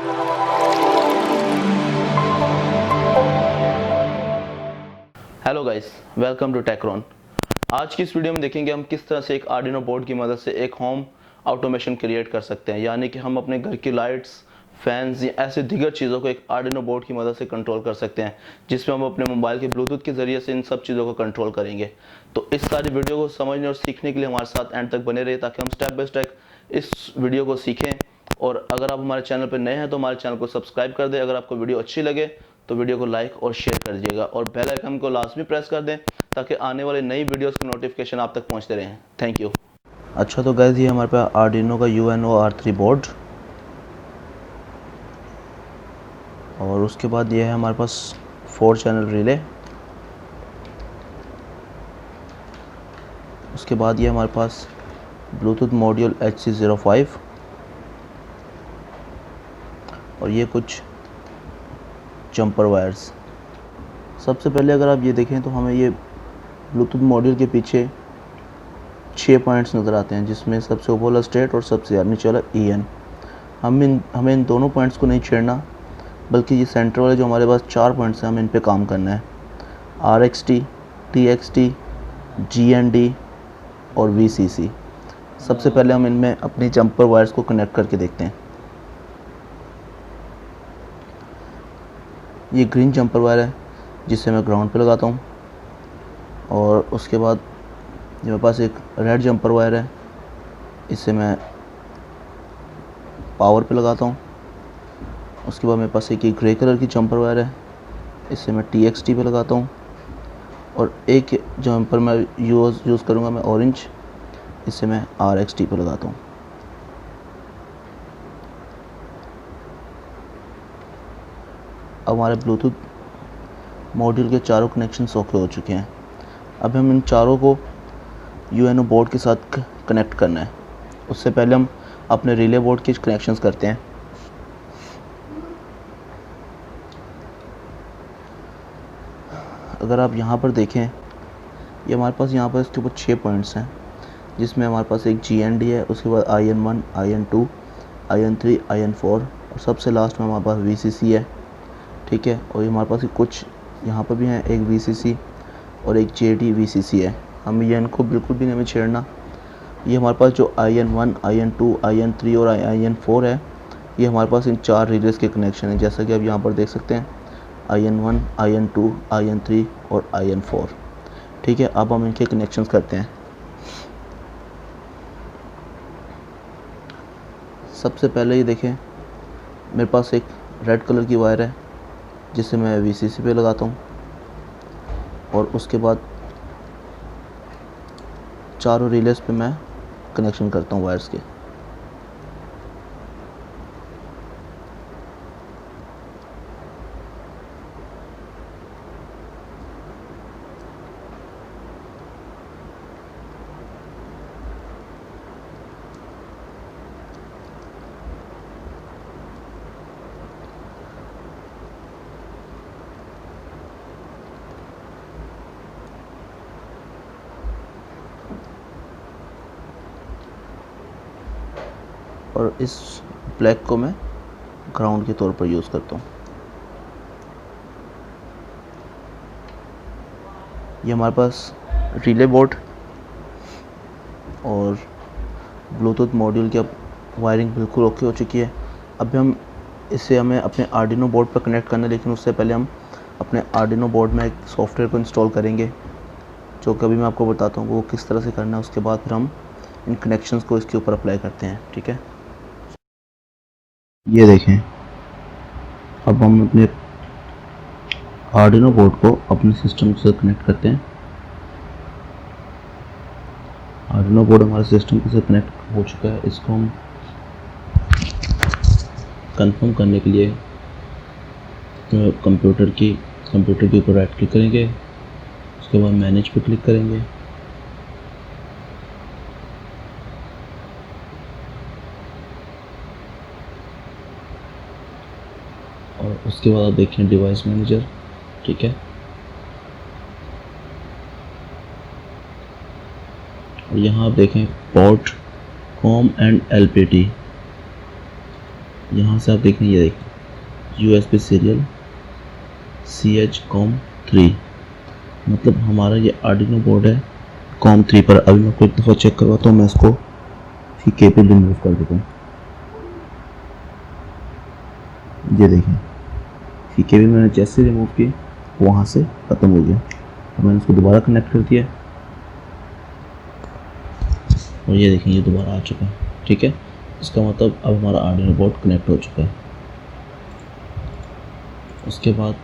Hello guys, welcome to Techron. आज की इस वीडियो में देखेंगे हम किस तरह से एक आर्डिनो बोर्ड की मदद से एक होम ऑटोमेशन क्रिएट कर सकते हैं, यानी कि हम अपने घर की लाइट्स, फैंस या ऐसे दीगर चीज़ों को एक आर्डिनो बोर्ड की मदद से कंट्रोल कर सकते हैं, जिसमें हम अपने मोबाइल के ब्लूटूथ के ज़रिए से इन सब चीज़ों को कंट्रोल करेंगे। तो इस सारी वीडियो को समझने और सीखने के लिए हमारे साथ एंड तक बने रहिए, ताकि हम स्टेप बाय स्टेप इस वीडियो को सीखें। और अगर आप हमारे चैनल पर नए हैं तो हमारे चैनल को सब्सक्राइब कर दें। अगर आपको वीडियो अच्छी लगे तो वीडियो को लाइक और शेयर कर दीजिएगा, और बेल आइकन को लाजमी प्रेस कर दें ताकि आने वाली नई वीडियोस की नोटिफिकेशन आप तक पहुंचते रहें। Thank you. अच्छा, तो गाइस ये हमारे पास आर्डिनो का UNO R3 बोर्ड, और उसके बाद ये है हमारे पास 4 चैनल रिले। उसके बाद ये हमारे पास ब्लूटूथ मॉड्यूल HC05, और ये कुछ जंपर वायर्स। सबसे पहले अगर आप ये देखें तो हमें ये ब्लूटूथ मॉड्यूल के पीछे 6 पॉइंट्स नज़र आते हैं, जिसमें सबसे ऊपर वाला स्टेट और सबसे नीचे वाला EN। हमें इन दोनों पॉइंट्स को नहीं छेड़ना, बल्कि ये सेंटर वाले जो हमारे पास 4 पॉइंट्स हैं हमें इन पे काम करना है। RXT, TXT, GND और VCC। सबसे पहले हम इनमें अपनी जंपर वायर्स को कनेक्ट करके देखते हैं। ये ग्रीन जंपर वायर है जिसे मैं ग्राउंड पे लगाता हूँ, और उसके बाद मेरे पास एक रेड जंपर वायर है, इसे मैं पावर पे लगाता हूँ। उसके बाद मेरे पास एक ये ग्रे कलर की जंपर वायर है, इसे मैं TXT पे लगाता हूँ। और एक जंपर मैं यूज़ करूँगा मैं ऑरेंज, इसे मैं RXT पे लगाता हूँ। अब हमारे ब्लूटूथ मॉड्यूल के चारों कनेक्शंस ओके हो चुके हैं। अब हम इन चारों को UNO बोर्ड के साथ कनेक्ट करना है। उससे पहले हम अपने रिले बोर्ड के कनेक्शंस करते हैं। अगर आप यहाँ पर देखें, ये हमारे पास यहाँ पर इसके ऊपर 6 पॉइंट्स हैं, जिसमें हमारे पास एक GND है, उसके बाद IN1, IN2, IN3, IN4, और सबसे लास्ट में हमारे पास VCC है। ठीक है, और ये हमारे पास कुछ यहाँ पर भी हैं, एक VCC और एक JD VCC है। हमें ये इनको बिल्कुल भी नहीं छेड़ना। ये हमारे पास जो IN1, IN2, IN3 और IN4 है, ये हमारे पास इन 4 रिलेज के कनेक्शन है, जैसा कि आप यहाँ पर देख सकते हैं, IN1, IN2, IN3 और IN4। ठीक है, अब हम इनके कनेक्शंस करते हैं। सबसे पहले ये देखें, मेरे पास एक रेड कलर की वायर है जिसे मैं VCC पे लगाता हूँ, और उसके बाद चारों रिलेज पे मैं कनेक्शन करता हूँ वायर्स के। और इस ब्लैक को मैं ग्राउंड के तौर पर यूज़ करता हूँ। ये हमारे पास रिले बोर्ड और ब्लूटूथ मॉड्यूल की अब वायरिंग बिल्कुल ओके हो चुकी है। अब हमें अपने आर्डिनो बोर्ड पर कनेक्ट करना है, लेकिन उससे पहले हम अपने आर्डिनो बोर्ड में एक सॉफ्टवेयर को इंस्टॉल करेंगे, जो कभी मैं आपको बताता हूँ वो किस तरह से करना है। उसके बाद फिर हम इन कनेक्शंस को इसके ऊपर अप्लाई करते हैं। ठीक है, ये देखें, अब हम अपने आर्डिनो बोर्ड को अपने सिस्टम से कनेक्ट करते हैं। आर्डिनो बोर्ड हमारे सिस्टम से कनेक्ट हो चुका है। इसको हम कंफर्म करने के लिए कंप्यूटर के ऊपर राइट क्लिक करेंगे, उसके बाद मैनेज पे क्लिक करेंगे, और उसके बाद आप देखें डिवाइस मैनेजर। ठीक है, और यहाँ आप देखें पोर्ट, होम एंड LPT। यहाँ से आप देखें, ये देखें USB सीरियल CH-COM3, मतलब हमारा ये आर्डिनो बोर्ड है COM3 पर। अभी मैं आपको एक दफ़ा चेक करवाता हूँ, मैं इसको फिर केबल रिमूव कर देता हूँ। ये देखें, फिर केबल मैंने जैसे रिमूव की वहाँ से ख़त्म हो गया। अब मैंने इसको दोबारा कनेक्ट कर दिया और ये देखें ये दोबारा आ चुका है। ठीक है, इसका मतलब अब हमारा आर्डिनो बोर्ड कनेक्ट हो चुका है। उसके बाद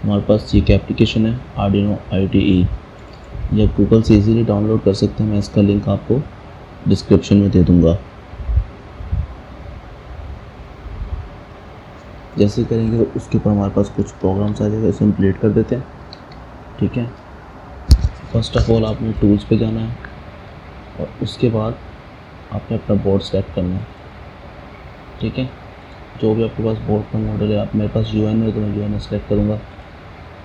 हमारे पास ये एक एप्लीकेशन है आर्डिनो IDE, ये गूगल से इजीली डाउनलोड कर सकते हैं। मैं इसका लिंक आपको डिस्क्रिप्शन में दे दूंगा। जैसे करेंगे तो उसके ऊपर हमारे पास कुछ प्रोग्राम्स आ जाएगा, इसे हम डिलीट कर देते हैं। ठीक है, फर्स्ट ऑफ ऑल आपने टूल्स पे जाना है और उसके बाद आपने अपना बोर्ड सेलेक्ट करना है। ठीक है, जो भी आपके पास बोर्ड का मॉडल है, आप मेरे पास UN है तो मैं UN सेलेक्ट करूँगा।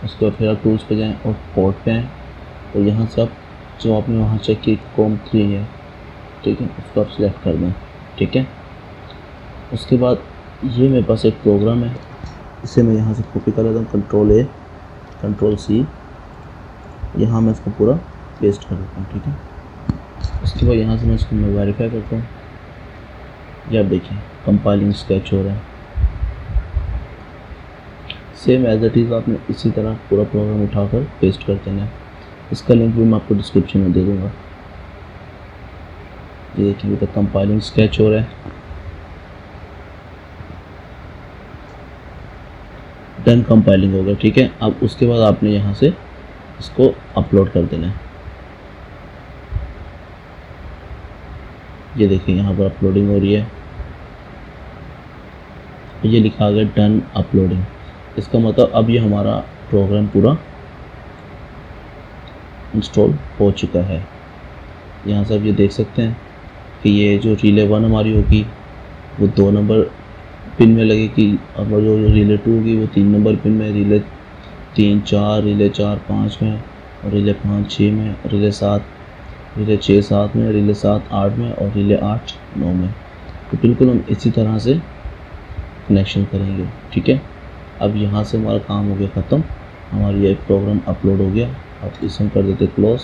उसके बाद फिर आप टूल्स पे जाएं और पोर्ट पे आएँ, तो यहाँ से आप जो आपने वहाँ चेक की COM3 है, ठीक है, उसको आप सिलेक्ट कर दें। ठीक है, उसके बाद ये मेरे पास एक प्रोग्राम है, इसे मैं यहाँ से कॉपी कर लेता हूँ, Ctrl+A Ctrl+C, यहाँ मैं इसको पूरा पेस्ट कर देता हूँ। ठीक है, उसके बाद यहाँ से मैं इसको वेरीफाई करता हूँ। ये आप देखिए कंपाइलिंग स्केच हो रहा है। सेम एज इट इज़ आपने इसी तरह पूरा प्रोग्राम उठाकर पेस्ट कर देना है। इसका लिंक भी मैं आपको डिस्क्रिप्शन में दे दूँगा। ये देखिए अभी तक कंपाइलिंग स्केच हो रहा है। डन कंपाइलिंग हो गया। ठीक है, अब उसके बाद आपने यहाँ से इसको अपलोड कर देना है। ये देखिए यहाँ पर अपलोडिंग हो रही है, ये लिखा आ गया डन अपलोडिंग। इसका मतलब अब ये हमारा प्रोग्राम पूरा इंस्टॉल हो चुका है। यहाँ से आप ये देख सकते हैं कि ये जो रिले 1 हमारी होगी वो 2 नंबर पिन में लगेगी, और जो रिले 2 होगी वो 3 नंबर पिन में, रिले 3 4, रिले 4 5 में, और रिले 5 6 में, रिले 7 7 में, रिले 7 8 में, और रिले 8 9 में। तो बिल्कुल हम इसी तरह से कनेक्शन करेंगे। ठीक है, अब यहाँ से हमारा काम हो गया ख़त्म, हमारा ये प्रोग्राम अपलोड हो गया। अब इसे हम कर देते क्लोज,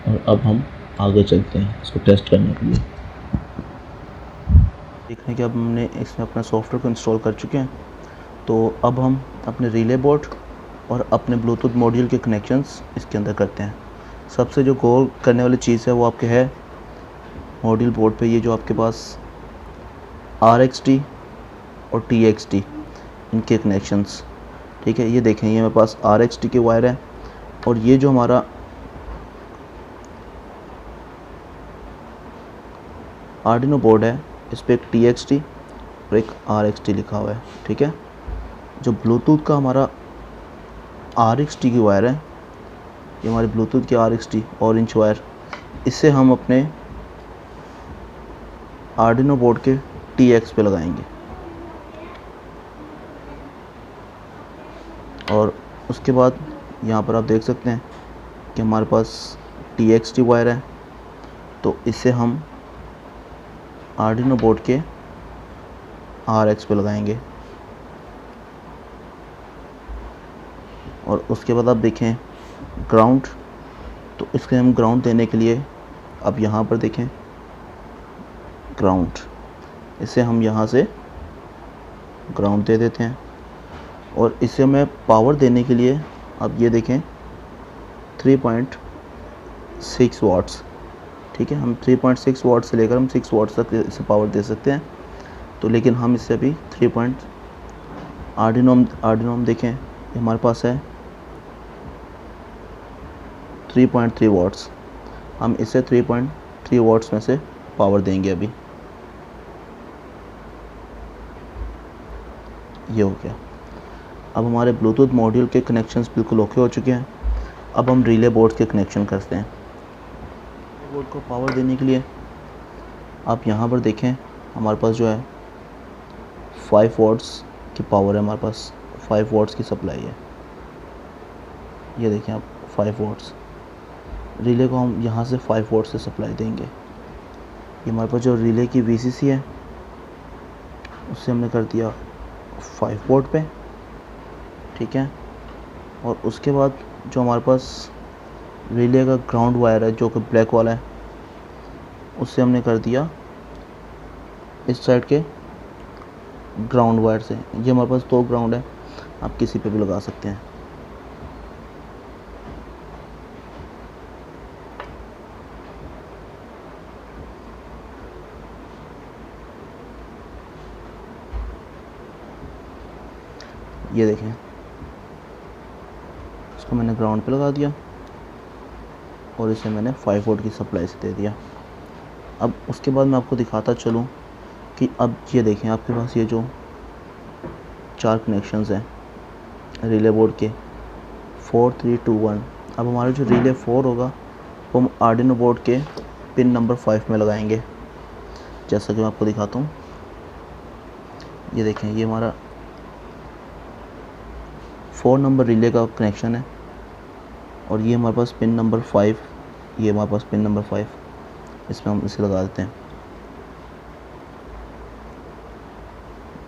और अब हम आगे चलते हैं इसको टेस्ट करने के लिए। देखने के अब हमने इसमें अपना सॉफ्टवेयर को इंस्टॉल कर चुके हैं, तो अब हम अपने रिले बोर्ड और अपने ब्लूटूथ मॉड्यूल के कनेक्शंस इसके अंदर करते हैं। सबसे जो गौर करने वाली चीज़ है वो आपके है मॉड्यूल बोर्ड पे ये जो आपके पास RXT और TXT इनके कनेक्शंस। ठीक है, ये देखें ये मेरे पास RXT के वायर है, और ये जो हमारा आर्डिनो बोर्ड है इस पर एक TXT और एक RXT लिखा हुआ है। ठीक है, जो ब्लूटूथ का हमारा RXT की वायर है, ये हमारे ब्लूटूथ की RXT ऑरेंज वायर, इससे हम अपने आर्डिनो बोर्ड के TX पे लगाएंगे। और उसके बाद यहाँ पर आप देख सकते हैं कि हमारे पास TXT वायर है, तो इससे हम आर्डिनो बोर्ड के RX पे लगाएंगे। और उसके बाद आप देखें ग्राउंड, तो इसके हम ग्राउंड देने के लिए अब यहाँ पर देखें ग्राउंड, इसे हम यहाँ से ग्राउंड दे देते हैं। और इसे हमें पावर देने के लिए अब ये देखें 3.6 वाट्स। ठीक है, हम 3.6 वाट से लेकर हम 6 वाट तक इसे पावर दे सकते हैं। तो लेकिन हम इससे अभी आर्डिनो देखें हमारे पास है 3.3 वाट्स, हम इसे 3.3 वाट्स में से पावर देंगे। अभी ये हो गया। अब हमारे ब्लूटूथ मॉड्यूल के कनेक्शंस बिल्कुल ओके हो चुके हैं। अब हम रिले बोर्ड के कनेक्शन करते हैं। बोर्ड को पावर देने के लिए आप यहाँ पर देखें हमारे पास जो है 5 वाट्स की पावर है, हमारे पास 5 वाट्स की सप्लाई है। ये देखें आप 5 वाट्स, रिले को हम यहाँ से 5 वाट से सप्लाई देंगे। ये हमारे पास जो रिले की वीसीसी है उससे हमने कर दिया 5 वोल्ट पे, ठीक है। और उसके बाद जो हमारे पास रिले का ग्राउंड वायर है जो कि ब्लैक वाला है, उससे हमने कर दिया इस साइड के ग्राउंड वायर से। ये हमारे पास 2 ग्राउंड है, आप किसी पे भी लगा सकते हैं। ये देखें, इसको मैंने ग्राउंड पे लगा दिया और इसे मैंने 5 वोल्ट की सप्लाई से दे दिया। अब उसके बाद मैं आपको दिखाता चलूँ कि अब ये देखें, आपके पास ये जो 4 कनेक्शंस हैं रिले बोर्ड के 4 3 2 1। अब हमारा जो रिले 4 होगा वो हम आर्डिनो बोर्ड के पिन नंबर 5 में लगाएंगे, जैसा कि मैं आपको दिखाता हूँ। ये देखें, ये हमारा 4 नंबर रिले का कनेक्शन है और ये हमारे पास पिन नंबर 5, ये हमारे पास पिन नंबर 5, इसमें हम इसे लगा देते हैं।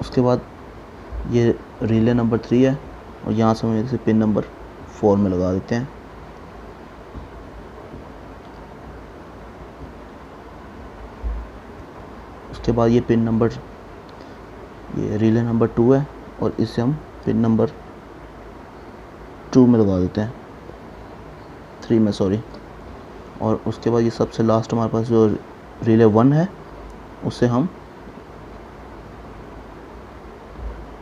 उसके बाद ये रिले नंबर 3 है और यहाँ से हम इसे पिन नंबर 4 में लगा देते हैं। उसके बाद ये पिन नंबर, ये रिले नंबर 2 है और इसे हम पिन नंबर 2 में लगा देते हैं, 3 में सॉरी। और उसके बाद ये सबसे लास्ट हमारे पास जो रिले 1 है उसे हम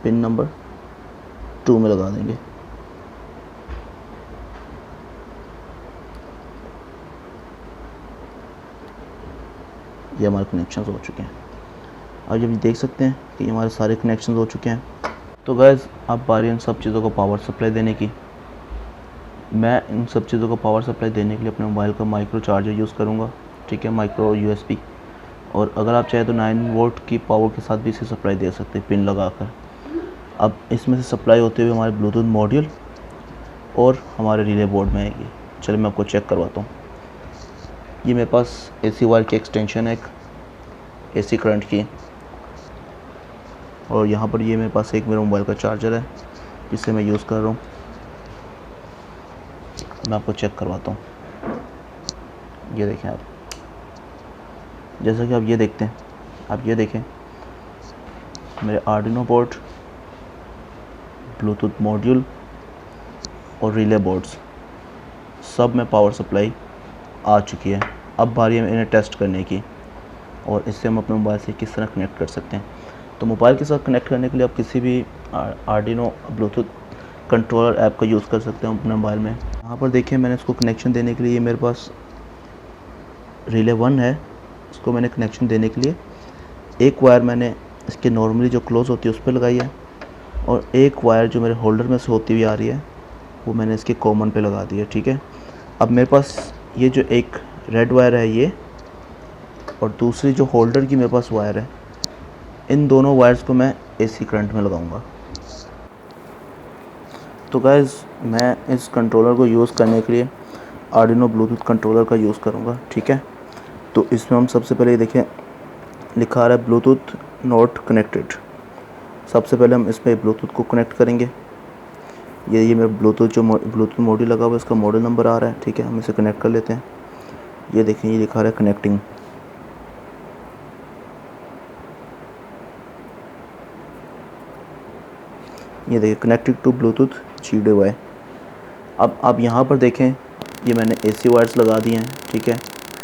पिन नंबर 2 में लगा देंगे। ये हमारे कनेक्शंस हो चुके हैं। अब ये देख सकते हैं कि हमारे सारे कनेक्शंस हो चुके हैं। तो गाइस, अब बारी इन सब चीज़ों को पावर सप्लाई देने की। मैं इन सब चीज़ों को पावर सप्लाई देने के लिए अपने मोबाइल का माइक्रो चार्जर यूज़ करूँगा, ठीक है, माइक्रो यूएसबी। और अगर आप चाहे तो 9 वोल्ट की पावर के साथ भी इसे सप्लाई दे सकते हैं पिन लगाकर। अब इसमें से सप्लाई होते हुए हमारे ब्लूटूथ मॉड्यूल और हमारे रिले बोर्ड में आएगी। चलिए मैं आपको चेक करवाता हूँ। ये मेरे पास एसी वायर की एक्सटेंशन है, एक एसी करंट की, और यहाँ पर ये मेरे पास एक मेरा मोबाइल का चार्जर है जिसे मैं यूज़ कर रहा हूँ। मैं आपको चेक करवाता हूँ। ये देखें आप, जैसा कि आप ये देखते हैं, आप ये देखें मेरे आर्डिनो बोर्ड, ब्लूटूथ मॉड्यूल और रिले बोर्ड्स सब में पावर सप्लाई आ चुकी है। अब बारी है इन्हें टेस्ट करने की और इससे हम अपने मोबाइल से किस तरह कनेक्ट कर सकते हैं। तो मोबाइल के साथ कनेक्ट करने के लिए आप किसी भी आर्डिनो ब्लूटूथ कंट्रोलर ऐप का यूज़ कर सकते हैं अपने मोबाइल में। यहाँ पर देखिए, मैंने इसको कनेक्शन देने के लिए, मेरे पास रिले 1 है, इसको मैंने कनेक्शन देने के लिए एक वायर मैंने इसके नॉर्मली जो क्लोज होती है उस पर लगाई है और एक वायर जो मेरे होल्डर में से होती हुई आ रही है वो मैंने इसके कॉमन पे लगा दी है, ठीक है। अब मेरे पास ये जो एक रेड वायर है ये, और दूसरी जो होल्डर की मेरे पास वायर है, इन दोनों वायर्स को मैं एसी करंट में लगाऊंगा। तो गाइज़, मैं इस कंट्रोलर को यूज़ करने के लिए आर्डिनो ब्लूटूथ कंट्रोलर का यूज़ करूंगा, ठीक है। तो इसमें हम सबसे पहले देखें, लिखा आ रहा है ब्लूटूथ नॉट कनेक्टेड। सबसे पहले हम इसमें ब्लूटूथ को कनेक्ट करेंगे। ये मेरा ब्लूटूथ मॉड्यूल लगा हुआ है, इसका मॉडल नंबर आ रहा है, ठीक है। हम इसे कनेक्ट कर लेते हैं। ये देखें, ये लिखा रहा है कनेक्टिंग। ये देखिए कनेक्टेड टू ब्लूटूथ GWI। अब आप यहाँ पर देखें, ये मैंने एसी वायर्स लगा दिए हैं, ठीक है,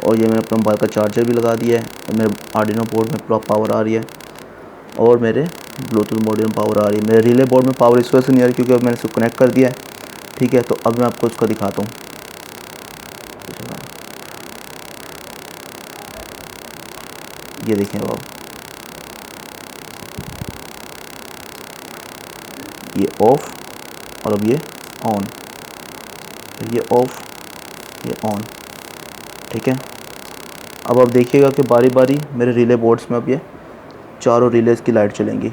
और ये मैंने अपने मोबाइल का चार्जर भी लगा दिया है और मेरे आर्डिनो बोर्ड में पूरा पावर आ रही है और मेरे ब्लूटूथ मॉड्यूल में पावर आ रही है। मेरे रिले बोर्ड में पावर इस वजह से नहीं आ रही क्योंकि अब मैंने इसको कनेक्ट कर दिया है, ठीक है। तो अब मैं आपको इसका दिखाता हूँ। ये देखें आप, ये ऑफ और अब ये ऑन, ये ऑफ, ये ऑन, ठीक है। अब आप देखिएगा कि बारी बारी मेरे रिले बोर्ड्स में अब ये चारों रिलेज की लाइट चलेंगी।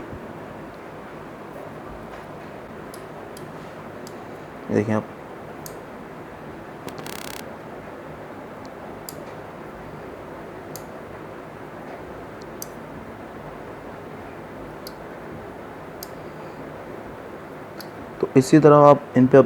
ये देखें आप, तो इसी तरह आप इन पे